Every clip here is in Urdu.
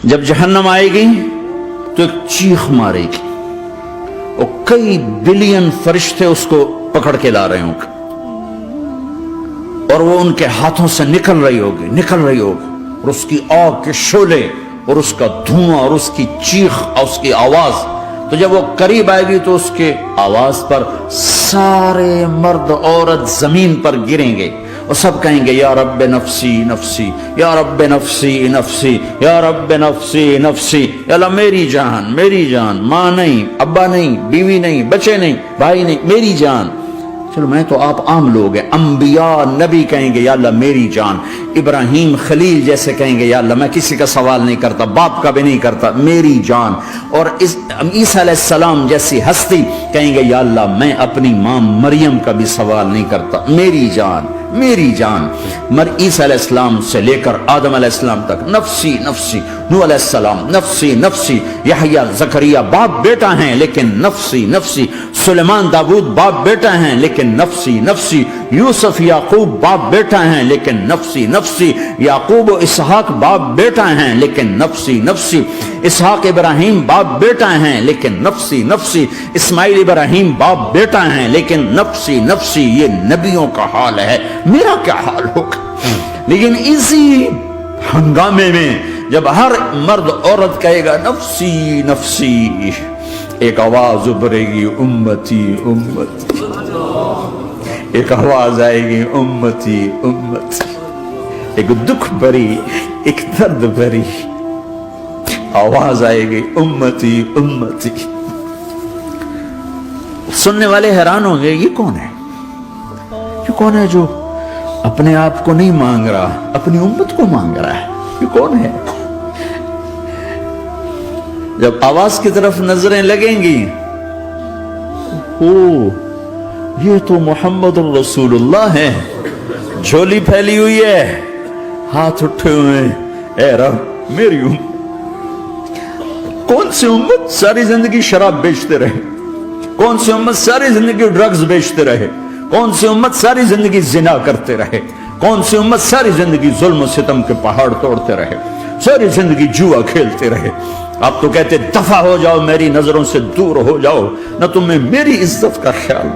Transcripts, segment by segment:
جب جہنم آئے گی تو ایک چیخ مارے گی اور کئی بلین فرشتے اس کو پکڑ کے لا رہے ہوں گے اور وہ ان کے ہاتھوں سے نکل رہی ہوگی اور اس کی آگ کے شعلے اور اس کا دھواں اور اس کی چیخ اور اس کی آواز. تو جب وہ قریب آئے گی تو اس کے آواز پر سارے مرد عورت زمین پر گریں گے اور سب کہیں گے یا رب نفسی نفسی، یا رب نفسی نفسی، یا رب نفسی نفسی. یا اللہ میری جان، ماں نہیں، ابا نہیں، بیوی نہیں، بچے نہیں، بھائی نہیں، میری جان. چلو میں تو آپ عام لوگ ہیں، انبیاء نبی کہیں گے یا اللہ میری جان. ابراہیم خلیل جیسے کہیں گے یا اللہ میں کسی کا سوال نہیں کرتا، باپ کا بھی نہیں کرتا، میری جان. اور عیسیٰ علیہ السلام جیسی ہستی کہیں گے یا اللہ میں اپنی ماں مریم کا بھی سوال نہیں کرتا، میری جان میری جان. عیسیٰ علیہ السلام سے لے کر آدم علیہ السلام تک نفسی نفسی. نوح علیہ السلام نفسی نفسی. یحییٰ زکریا باپ بیٹا ہیں لیکن نفسی نفسی. سلیمان داؤد باپ بیٹا ہیں لیکن نفسی نفسی. یوسف یعقوب باپ بیٹا ہیں لیکن نفسی نفسی. یعقوب و اسحاق باپ بیٹا ہیں لیکن نفسی نفسی. اسحاق ابراہیم باپ بیٹا ہیں لیکن نفسی نفسی. اسماعیل ابراہیم باپ بیٹا ہیں لیکن نفسی نفسی. یہ نبیوں کا حال ہے، میرا کیا حال ہوگا؟ لیکن اسی ہنگامے میں جب ہر مرد عورت کہے گا نفسی نفسی، ایک آواز ابھرے گی امتی امتی. ایک آواز آئے گی امتی امتی. ایک دکھ بھری، ایک درد بھری آواز آئے گی امتی امتی. سننے والے حیران ہوں گے یہ کون ہے؟ یہ کون ہے جو اپنے آپ کو نہیں مانگ رہا، اپنی امت کو مانگ رہا ہے؟ یہ کون ہے؟ جب آواز کی طرف نظریں لگیں گی، یہ تو محمد الرسول اللہ ہے. جھولی پھیلی ہوئی ہے، ہاتھ اٹھے ہوئے ہیں، اے رب میری امت. کون سی امت ساری زندگی شراب بیچتے رہے؟ کون سی امت ساری زندگی ڈرگز بیچتے رہے؟ کون سی امت ساری زندگی زنا کرتے رہے؟ کون سی امت ساری زندگی ظلم و ستم کے پہاڑ توڑتے رہے؟ ساری زندگی جوا کھیلتے رہے؟ آپ تو کہتے دفع ہو جاؤ، میری نظروں سے دور ہو جاؤ. نہ تمہیں میری عزت کا خیال،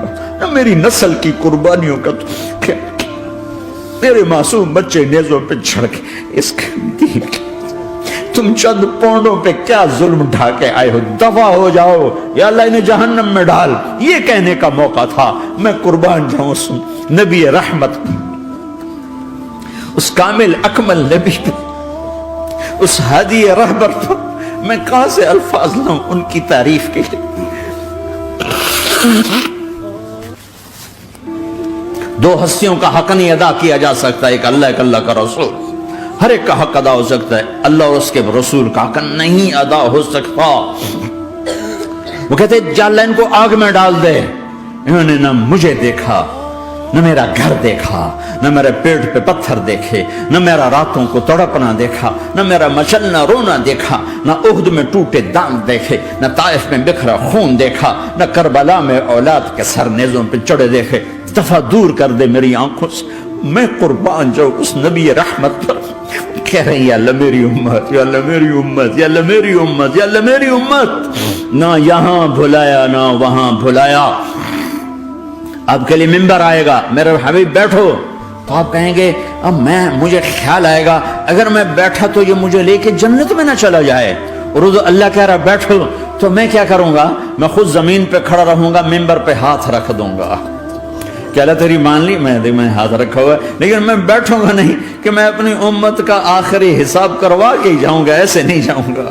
نہ میری نسل کی قربانیوں کا خیال. میرے معصوم بچے نیزوں پہ چڑھ کے اس کے تم چند پونڈوں پہ کیا ظلم ڈھا کے آئے ہو؟ دفع ہو جاؤ، یا اللہ انہیں جہنم میں ڈال. یہ کہنے کا موقع تھا. میں قربان جاؤں اس نبی رحمت، اس کامل اکمل نبی، اس ہادی رہبر پر میں کہاں سے الفاظ لوں ان کی تعریف کے لیے؟ دو ہستیوں کا حق نہیں ادا کیا جا سکتا، ایک اللہ، ایک اللہ کا رسول. ہر ایک کا حق ادا ہو سکتا ہے، اللہ اور اس کے رسول کا حق نہیں ادا ہو سکتا. وہ کہتے جا اللہ ان کو آگ میں ڈال دے. انہوں نے نہ مجھے دیکھا، نہ میرا گھر دیکھا، نہ میرے پیٹ پہ پتھر دیکھے، نہ میرا راتوں کو تڑپنا دیکھا، نہ میرا مچلنا رونا دیکھا، نہ احد میں ٹوٹے دانت دیکھے، نہ طائف میں بکھرا خون دیکھا، نہ کربلا میں اولاد کے سر نیزوں پہ چڑھے دیکھے. دفع دور کر دے میری آنکھوں سے. میں قربان جاؤں اس نبی رحمت پر. کہہ رہے ہیں یا اللہ میری امت، یا اللہ میری امت، یا اللہ میری امت، یا اللہ میری امت. نہ یہاں بھلایا نہ وہاں بھلایا. آپ کے لیے ممبر آئے گا، میرے حبیب بیٹھو، تو آپ کہیں گے اب مجھے خیال آئے گا اگر میں بیٹھا تو یہ مجھے لے کے جنت میں نہ چلا جائے. اور اللہ کہہ رہا بیٹھو تو میں کیا کروں گا؟ میں خود زمین پہ کھڑا رہوں گا، ممبر پہ ہاتھ رکھ دوں گا. کہ اللہ تیری مان لی، میں ہاتھ رکھا ہوا ہے، لیکن میں بیٹھوں گا نہیں کہ میں اپنی امت کا آخری حساب کروا کے جاؤں گا. ایسے نہیں جاؤں گا.